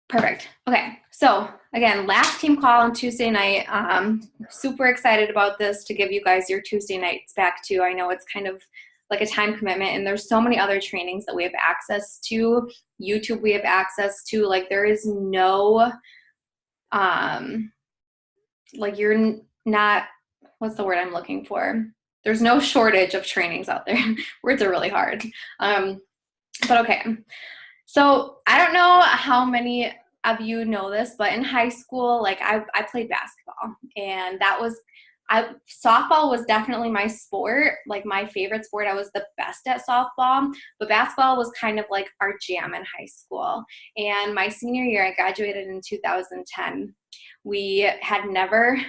Perfect. Okay. So again, last team call on Tuesday night. Super excited about this to give you guys your Tuesday nights back too. I know it's kind of like a time commitment, and there's so many other trainings that we have access to. YouTube we have access to. Like there is no, like you're not, what's the word I'm looking for? There's no shortage of trainings out there. Words are really hard. But okay. So I don't know how many of you know this, but in high school, like I played basketball, and softball was definitely my sport, like my favorite sport. I was the best at softball, but basketball was kind of like our jam in high school. And my senior year, I graduated in 2010. We had never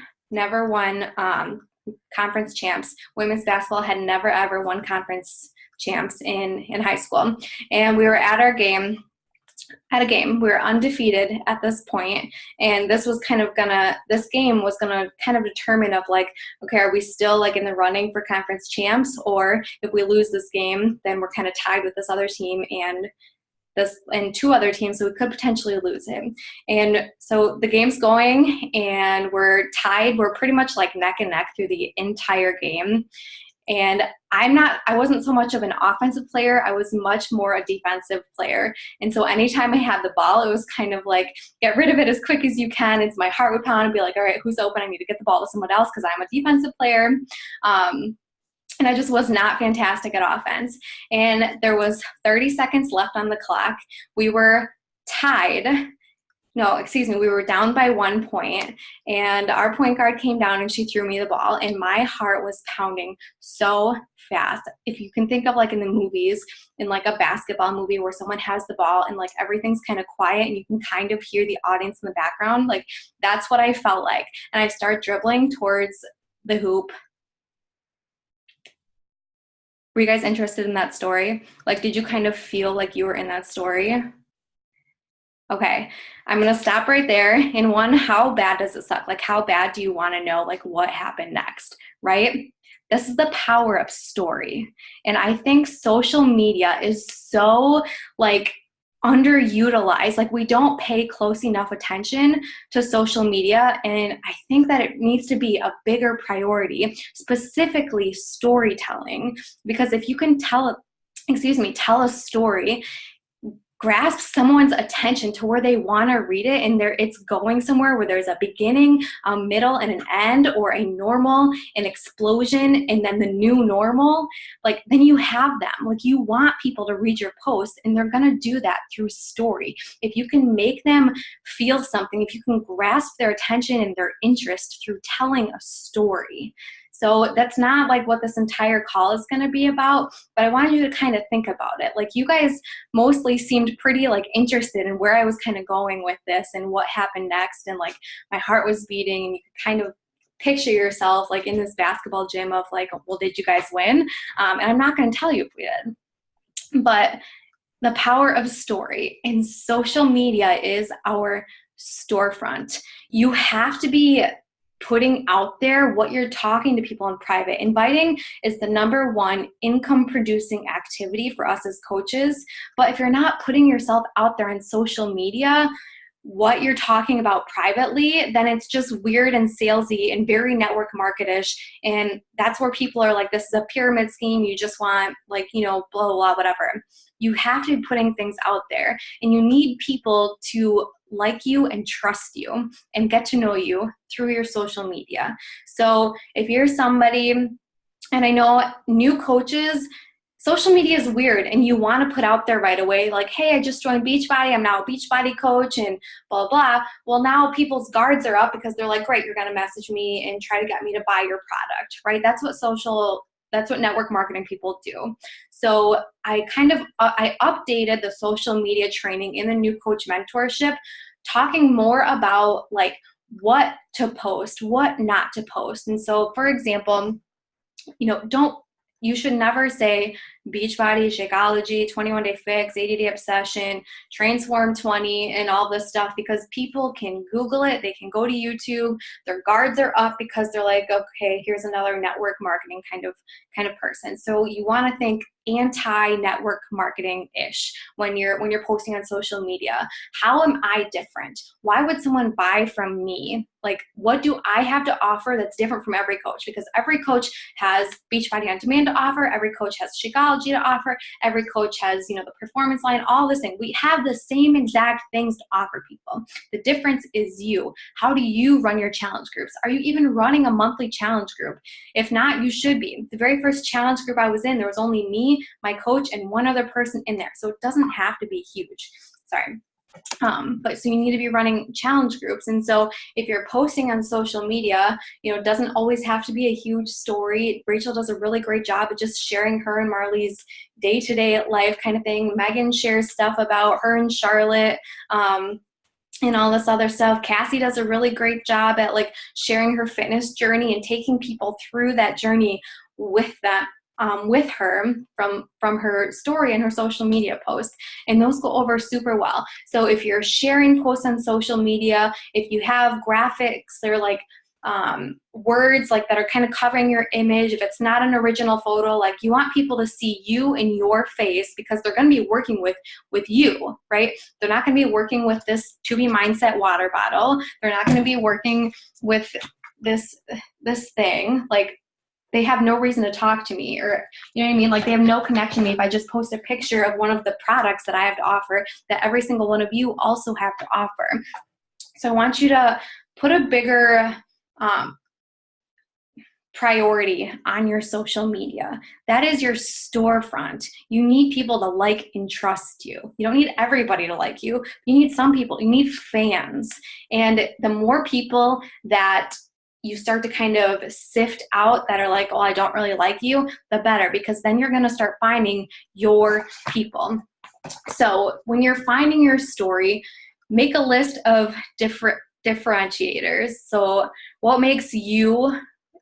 won conference champs. Women's basketball had never ever won conference champs in high school. And we were at a game. We were undefeated at this point, and this game was gonna kind of determine of like, okay, are we still like in the running for conference champs, or if we lose this game, then we're kind of tied with this other team and two other teams, so we could potentially lose it. And so the game's going, and we're tied. We're pretty much like neck and neck through the entire game. And I wasn't so much of an offensive player. I was much more a defensive player. And so anytime I had the ball, it was kind of like, get rid of it as quick as you can. It's my heart would pound and be like, all right, who's open? I need to get the ball to someone else because I'm a defensive player. And I just was not fantastic at offense. And there was 30 seconds left on the clock. We were tied. No, excuse me, we were down by 1 point, and our point guard came down and she threw me the ball, and my heart was pounding so fast. If you can think of like in the movies, in like a basketball movie where someone has the ball and like everything's kind of quiet and you can kind of hear the audience in the background, like that's what I felt like. And I start dribbling towards the hoop. Were you guys interested in that story? Like, did you kind of feel like you were in that story? Okay, I'm gonna stop right there. And one, how bad does it suck? Like, how bad do you want to know like what happened next, right? This is the power of story. And I think social media is so like underutilized. Like we don't pay close enough attention to social media. And I think that it needs to be a bigger priority, specifically storytelling. Because if you can tell a story, grasp someone's attention to where they want to read it, and it's going somewhere where there's a beginning, a middle, and an end, or a normal, an explosion, and then the new normal, like then you have them. Like you want people to read your post, and they're going to do that through story. If you can make them feel something, if you can grasp their attention and their interest through telling a story. So that's not like what this entire call is going to be about, but I wanted you to kind of think about it. Like you guys mostly seemed pretty like interested in where I was kind of going with this and what happened next. And like my heart was beating, and you could kind of picture yourself like in this basketball gym of like, well, did you guys win? And I'm not going to tell you if we did, but the power of story in social media is our storefront. You have to be putting out there what you're talking to people in private. Inviting is the number one income producing activity for us as coaches. But if you're not putting yourself out there on social media, what you're talking about privately, then it's just weird and salesy and very network marketish. And that's where people are like, this is a pyramid scheme. You just want like, blah, blah, whatever. You have to be putting things out there, and you need people to like you and trust you and get to know you through your social media. So if you're somebody, and I know new coaches, social media is weird, and you want to put out there right away, like, hey, I just joined Beachbody. I'm now a Beachbody coach and blah, blah. Well, now people's guards are up because they're like, great, you're going to message me and try to get me to buy your product, right? That's what network marketing people do. So I updated the social media training in the new coach mentorship, talking more about like what to post, what not to post. And so, for example, you should never say Beachbody, Shakeology, 21 Day Fix, 80 Day Obsession, Transform 20, and all this stuff, because people can Google it. They can go to YouTube. Their guards are up because they're like, okay, here's another network marketing kind of person. So you want to think anti-network marketing-ish when you're posting on social media. How am I different? Why would someone buy from me? Like, what do I have to offer that's different from every coach? Because every coach has Beachbody On Demand to offer. Every coach has Shakeology to offer. Every coach has, the performance line, all this thing. We have the same exact things to offer people. The difference is you. How do you run your challenge groups? Are you even running a monthly challenge group? If not, you should be. The very first challenge group I was in, there was only me, my coach, and one other person in there. So it doesn't have to be huge. Sorry. But so you need to be running challenge groups. And so if you're posting on social media, it doesn't always have to be a huge story. Rachel does a really great job of just sharing her and Marley's day-to-day life kind of thing. Megan shares stuff about her and Charlotte, and all this other stuff. Cassie does a really great job at sharing her fitness journey and taking people through that journey with her from her story and her social media post, and those go over super well. So if you're sharing posts on social media, if you have graphics, they're words that are kind of covering your image, if it's not an original photo, you want people to see you in your face, because they're going to be working with you, right? They're not going to be working with this To Be Mindset water bottle. They're not going to be working with this thing. They have no reason to talk to me, or you know what I mean? They have no connection to me if I just post a picture of one of the products that I have to offer that every single one of you also have to offer. So I want you to put a bigger priority on your social media. That is your storefront. You need people to like and trust you. You don't need everybody to like you. You need some people. You need fans. And the more people that you start to kind of sift out that are oh, I don't really like you, the better, because then you're going to start finding your people. So when you're finding your story, make a list of differentiators. So what makes you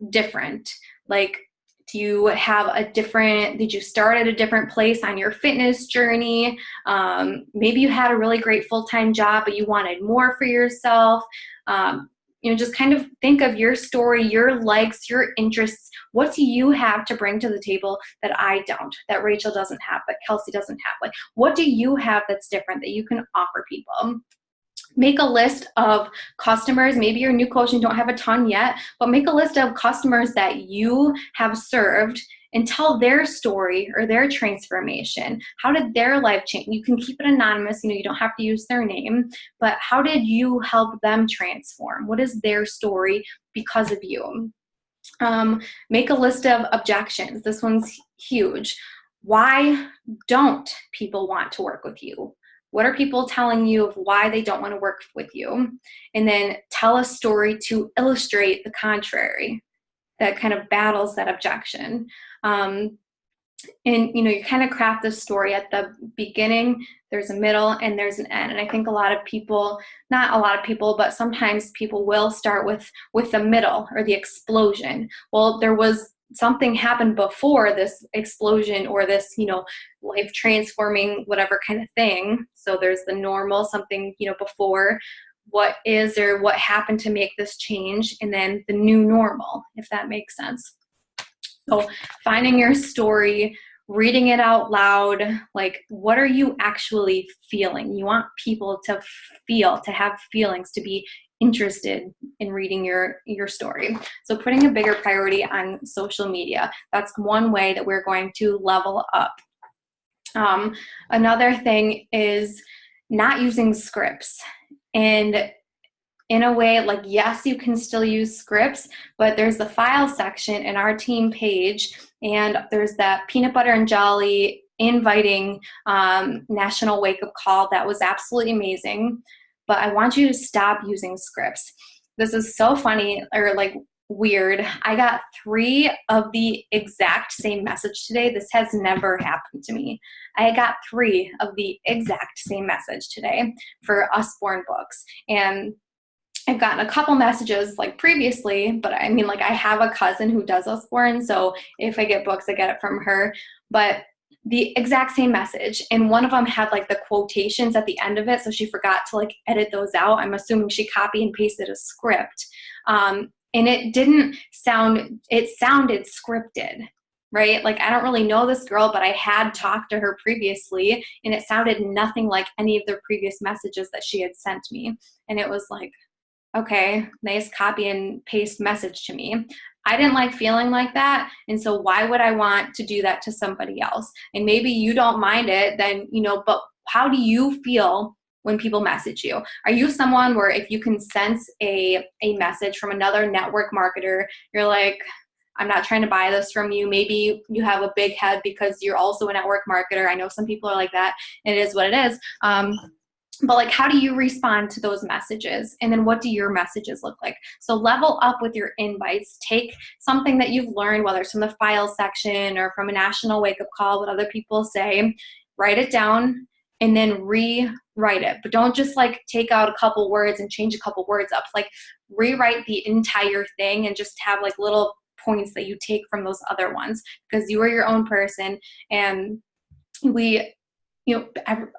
different? Do you have did you start at a different place on your fitness journey? Maybe you had a really great full-time job, but you wanted more for yourself. Just kind of think of your story, your likes, your interests. What do you have to bring to the table that I don't, that Rachel doesn't have, that Kelsey doesn't have? What do you have that's different that you can offer people? Make a list of customers. Maybe you're a new coach and don't have a ton yet, but make a list of customers that you have served and tell their story or their transformation. How did their life change? You can keep it anonymous, you don't have to use their name, but how did you help them transform? What is their story because of you? Make a list of objections. This one's huge. Why don't people want to work with you? What are people telling you of why they don't want to work with you? And then tell a story to illustrate the contrary that kind of battles that objection. And you kind of craft this story at the beginning, there's a middle, and there's an end. And I think a lot of people, not a lot of people, but sometimes people will start with the middle or the explosion. Well, there was something happened before this explosion or this, life transforming whatever kind of thing. So there's the normal, something, before, what is or what happened to make this change, and then the new normal, if that makes sense. So finding your story, reading it out loud, what are you actually feeling? You want people to feel, to have feelings, to be interested in reading your story. So putting a bigger priority on social media, that's one way that we're going to level up. Another thing is not using scripts. And in a way, yes, you can still use scripts, but there's the file section in our team page, and there's that peanut butter and jelly inviting national wake-up call. That was absolutely amazing. But I want you to stop using scripts. This is so funny, or weird. I got 3 of the exact same message today. This has never happened to me. I got 3 of the exact same message today for Usborne books. And I've gotten a couple messages previously, but I mean, I have a cousin who does Usborne, so if I get books, I get it from her. But the exact same message, and one of them had like the quotations at the end of it, so she forgot to like edit those out. I'm assuming she copy and pasted a script, and it didn't sound, it sounded scripted, right? Like, I don't really know this girl, but I had talked to her previously, and it sounded nothing like any of the previous messages that she had sent me. And it was like, okay, nice copy and paste message to me. I didn't like feeling like that, and so why would I want to do that to somebody else? And maybe you don't mind it, then, you know, but how do you feel when people message you? Are you someone where if you can sense a message from another network marketer, you're like, I'm not trying to buy this from you? Maybe you have a big head because you're also a network marketer. I know some people are like that. It is what it is. But like, how do you respond to those messages? And then what do your messages look like? So level up with your invites. Take something that you've learned, whether it's from the file section or from a national wake-up call, what other people say, write it down and then rewrite it. But don't just like take out a couple words and change a couple words up. Like, rewrite the entire thing and just have like little points that you take from those other ones, because you are your own person, and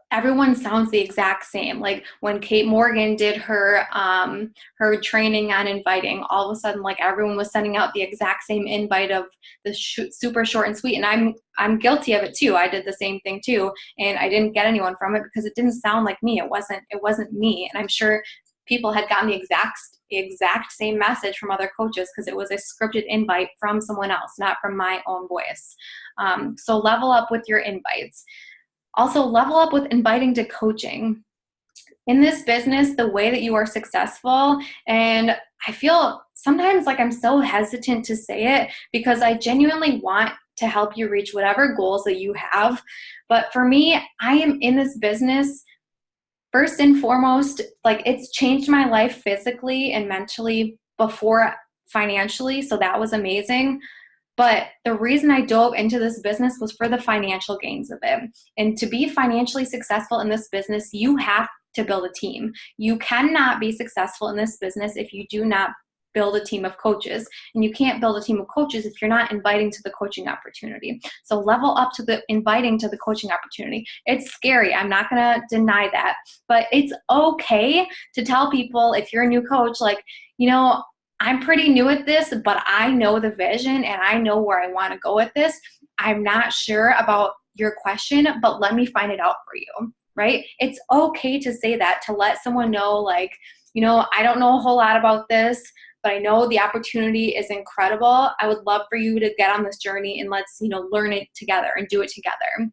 everyone sounds the exact same. Like when Kate Morgan did her training on inviting, all of a sudden, like, everyone was sending out the exact same invite of the super short and sweet. And I'm guilty of it too. I did the same thing too, and I didn't get anyone from it because it didn't sound like me. It wasn't me. And I'm sure people had gotten the exact same message from other coaches because it was a scripted invite from someone else, not from my own voice. So level up with your invites. Also, level up with inviting to coaching. In this business, the way that you are successful, and I feel sometimes like I'm so hesitant to say it because I genuinely want to help you reach whatever goals that you have. But for me, I am in this business first and foremost, like, it's changed my life physically and mentally before financially. So that was amazing. But the reason I dove into this business was for the financial gains of it. And to be financially successful in this business, you have to build a team. You cannot be successful in this business if you do not build a team of coaches. And you can't build a team of coaches if you're not inviting to the coaching opportunity. So level up to the inviting to the coaching opportunity. It's scary. I'm not going to deny that. But it's okay to tell people, if you're a new coach, like, you know, I'm pretty new at this, but I know the vision and I know where I want to go with this. I'm not sure about your question, but let me find it out for you, right? It's okay to say that, to let someone know, like, you know, I don't know a whole lot about this, but I know the opportunity is incredible. I would love for you to get on this journey and let's, you know, learn it together and do it together.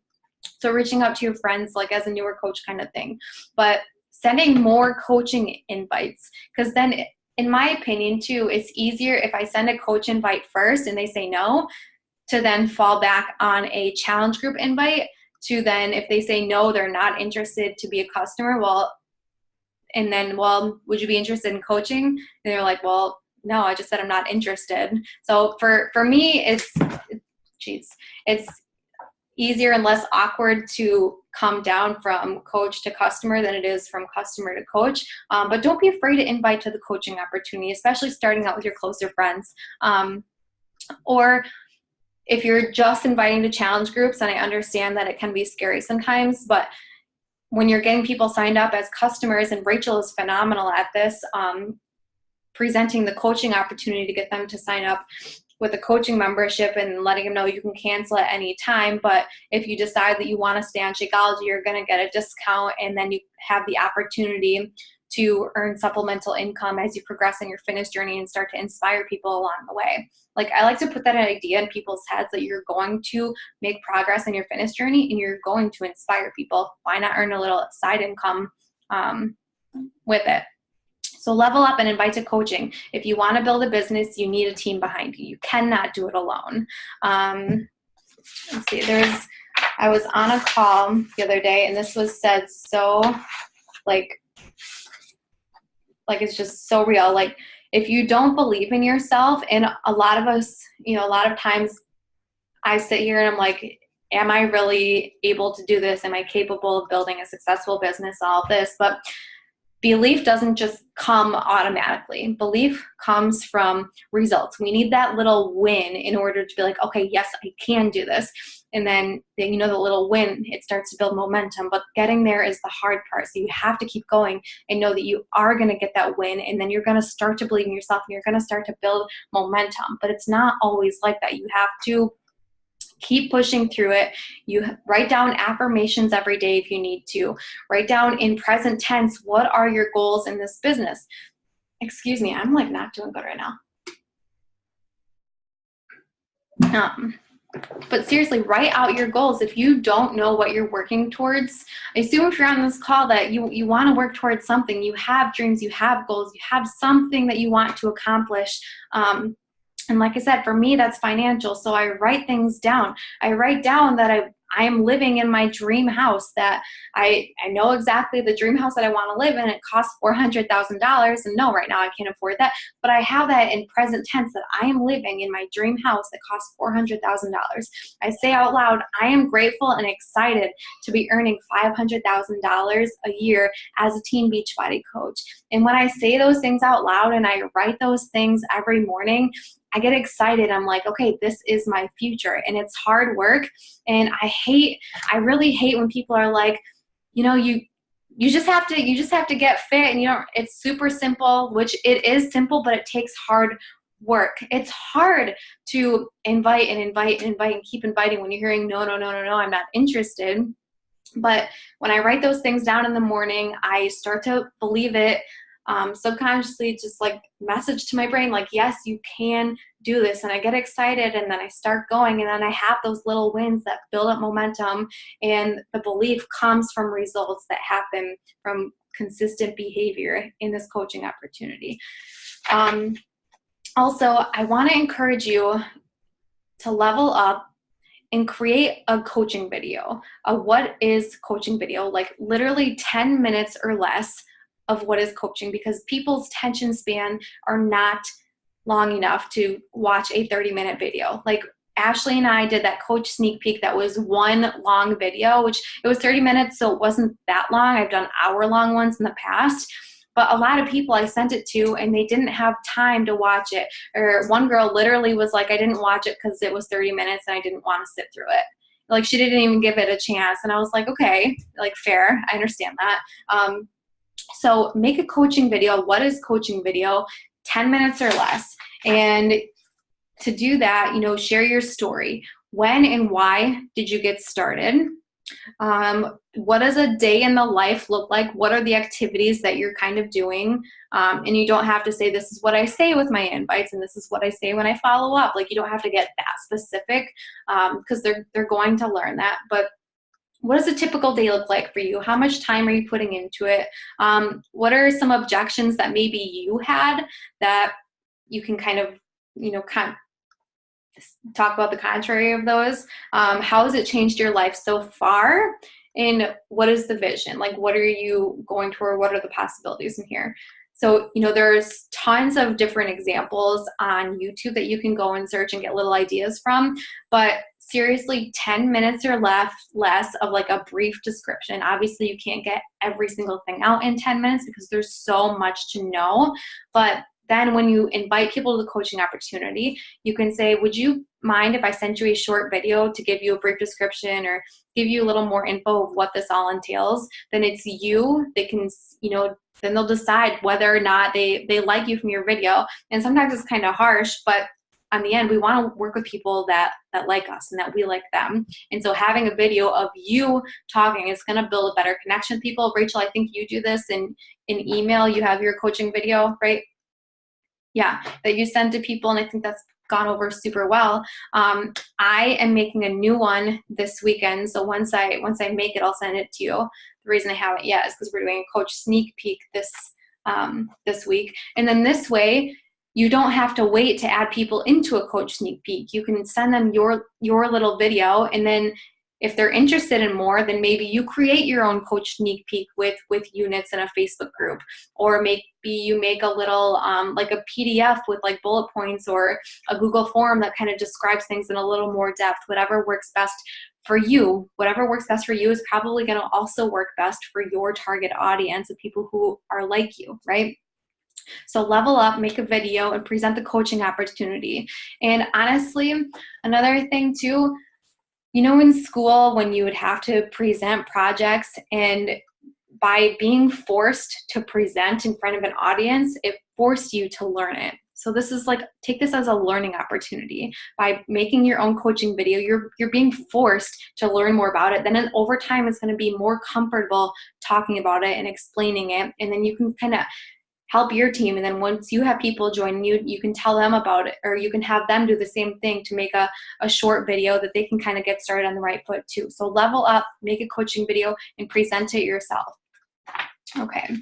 So reaching out to your friends, like as a newer coach kind of thing, but sending more coaching invites, because then, in my opinion too, it's easier if I send a coach invite first and they say no, to then fall back on a challenge group invite, to then, if they say no, they're not interested to be a customer, and then, would you be interested in coaching? And they're like, well, no, I just said I'm not interested. So for me, it's easier and less awkward to come down from coach to customer than it is from customer to coach. But don't be afraid to invite to the coaching opportunity, especially starting out with your closer friends. Or if you're just inviting to challenge groups, and I understand that it can be scary sometimes, but when you're getting people signed up as customers, and Rachel is phenomenal at this, presenting the coaching opportunity to get them to sign up with a coaching membership and letting them know you can cancel at any time. But if you decide that you want to stay on Shakeology, you're going to get a discount, and then you have the opportunity to earn supplemental income as you progress in your fitness journey and start to inspire people along the way. Like, I like to put that idea in people's heads that you're going to make progress in your fitness journey and you're going to inspire people. Why not earn a little side income with it? So level up and invite to coaching. If you want to build a business, you need a team behind you. You cannot do it alone. Let's see, I was on a call the other day, and this was said so, like it's just so real. Like, if you don't believe in yourself, and a lot of us, you know, a lot of times I sit here and I'm like, am I really able to do this? Am I capable of building a successful business? All of this. But belief doesn't just come automatically. Belief comes from results. We need that little win in order to be like, okay, yes, I can do this. And then you know, the little win, it starts to build momentum, but getting there is the hard part. So you have to keep going and know that you are going to get that win. And then you're going to start to believe in yourself and you're going to start to build momentum. But it's not always like that. You have to keep pushing through it. You write down affirmations every day if you need to. Write down in present tense, what are your goals in this business? Excuse me, I'm like not doing good right now. But seriously, write out your goals. If you don't know what you're working towards, I assume if you're on this call that you want to work towards something. You have dreams, you have goals, you have something that you want to accomplish. And like I said, for me, that's financial. So I write things down. I write down that I am living in my dream house, that I know exactly the dream house that I want to live in. It costs $400,000. And no, right now I can't afford that. But I have that in present tense, that I am living in my dream house that costs $400,000. I say out loud, I am grateful and excited to be earning $500,000 a year as a teen Beachbody coach. And when I say those things out loud and I write those things every morning, I get excited. I'm like, okay, this is my future. And it's hard work. And I really hate when people are like, you know, you just have to get fit, and it's super simple, which it is simple, but it takes hard work. It's hard to invite and keep inviting when you're hearing no, I'm not interested. But when I write those things down in the morning, I start to believe it. Subconsciously, just like message to my brain, like, yes, you can do this. And I get excited, and then I start going, and then I have those little wins that build up momentum, and the belief comes from results that happen from consistent behavior in this coaching opportunity. Also, I want to encourage you to level up and create a coaching video. What is coaching video? Like literally 10 minutes or less of what is coaching, because people's attention span are not long enough to watch a 30-minute video. Like Ashley and I did that coach sneak peek that was one long video, which it was 30 minutes, so it wasn't that long. I've done hour-long ones in the past. But a lot of people I sent it to, and they didn't have time to watch it. Or one girl literally was like, I didn't watch it because it was 30 minutes and I didn't want to sit through it. Like she didn't even give it a chance. And I was like, okay, like fair. I understand that. So make a coaching video. What is coaching video? 10 minutes or less. And to do that, share your story. When and why did you get started? What does a day in the life look like? What are the activities that you're kind of doing? And you don't have to say, this is what I say with my invites, and this is what I say when I follow up. Like you don't have to get that specific, because they're going to learn that. But what does a typical day look like for you? How much time are you putting into it? What are some objections that maybe you had that you can kind of talk about the contrary of those? How has it changed your life so far? And what is the vision? Like, what are you going toward? What are the possibilities in here? So, there's tons of different examples on YouTube that you can go and search and get little ideas from. But seriously, 10 minutes or less of like a brief description. Obviously, you can't get every single thing out in 10 minutes because there's so much to know. But then when you invite people to the coaching opportunity, you can say, would you mind if I sent you a short video to give you a brief description or give you a little more info of what this all entails? Then it's you. They can, then they'll decide whether or not they like you from your video. And sometimes it's kind of harsh, but on the end, we want to work with people that like us and that we like them. And so having a video of you talking is going to build a better connection with people. Rachel, I think you do this in email. You have your coaching video, right? Yeah, that you send to people, and I think that's gone over super well. I am making a new one this weekend, so once I make it, I'll send it to you. The reason I haven't yet is because we're doing a coach sneak peek this week, and then this way you don't have to wait to add people into a coach sneak peek. You can send them your little video, and then if they're interested in more, then maybe you create your own coach sneak peek with units in a Facebook group, or maybe you make a little like a PDF with like bullet points, or a Google form that kind of describes things in a little more depth. Whatever works best for you. Whatever works best for you is probably going to also work best for your target audience of people who are like you, right? So level up, make a video, and present the coaching opportunity. And honestly, another thing too, you know, in school when you would have to present projects, and by being forced to present in front of an audience, it forced you to learn it. So this is like, take this as a learning opportunity. By making your own coaching video, you're being forced to learn more about it. Then over time, it's going to be more comfortable talking about it and explaining it. And then you can kind of help your team. And then once you have people join you, you can tell them about it, or you can have them do the same thing to make a short video that they can kind of get started on the right foot too. So level up, make a coaching video, and present it yourself. Okay.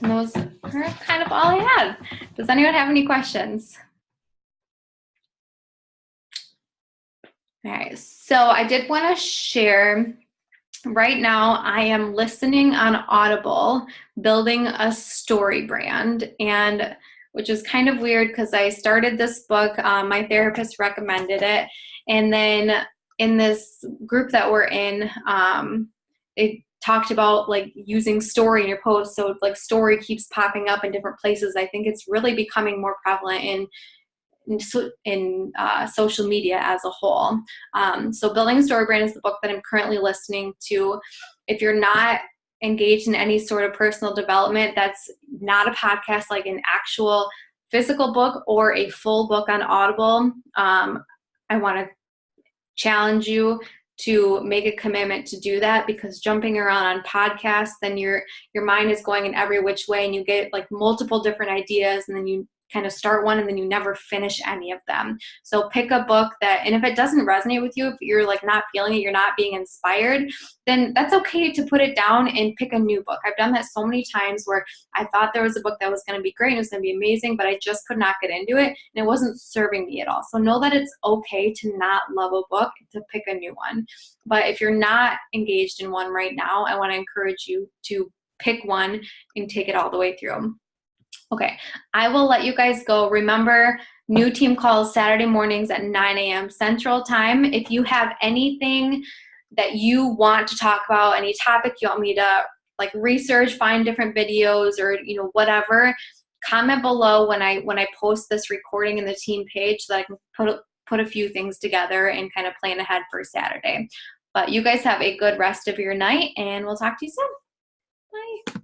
Those are kind of all I had. Does anyone have any questions? All right, so I did want to share, right now I am listening on Audible, building a story brand, and which is kind of weird because I started this book, my therapist recommended it, and then in this group that we're in, it talked about like using story in your posts. So like story keeps popping up in different places. I think it's really becoming more prevalent in social media as a whole. So Building a Story Brand is the book that I'm currently listening to. If you're not engaged in any sort of personal development, that's not a podcast, like an actual physical book or a full book on Audible, I want to challenge you to make a commitment to do that, because jumping around on podcasts, then your mind is going in every which way, and you get like multiple different ideas, and then you kind of start one and then you never finish any of them. So pick a book that, and if it doesn't resonate with you, if you're like not feeling it, you're not being inspired, then that's okay to put it down and pick a new book. I've done that so many times where I thought there was a book that was going to be great and it was going to be amazing, but I just could not get into it and it wasn't serving me at all. So know that it's okay to not love a book, to pick a new one. But if you're not engaged in one right now, I want to encourage you to pick one and take it all the way through. Okay, I will let you guys go. Remember, new team calls Saturday mornings at 9 a.m. Central Time. If you have anything that you want to talk about, any topic you want me to like research, find different videos, or whatever, comment below when I post this recording in the team page, so that I can put a few things together and kind of plan ahead for Saturday. But you guys have a good rest of your night, and we'll talk to you soon. Bye.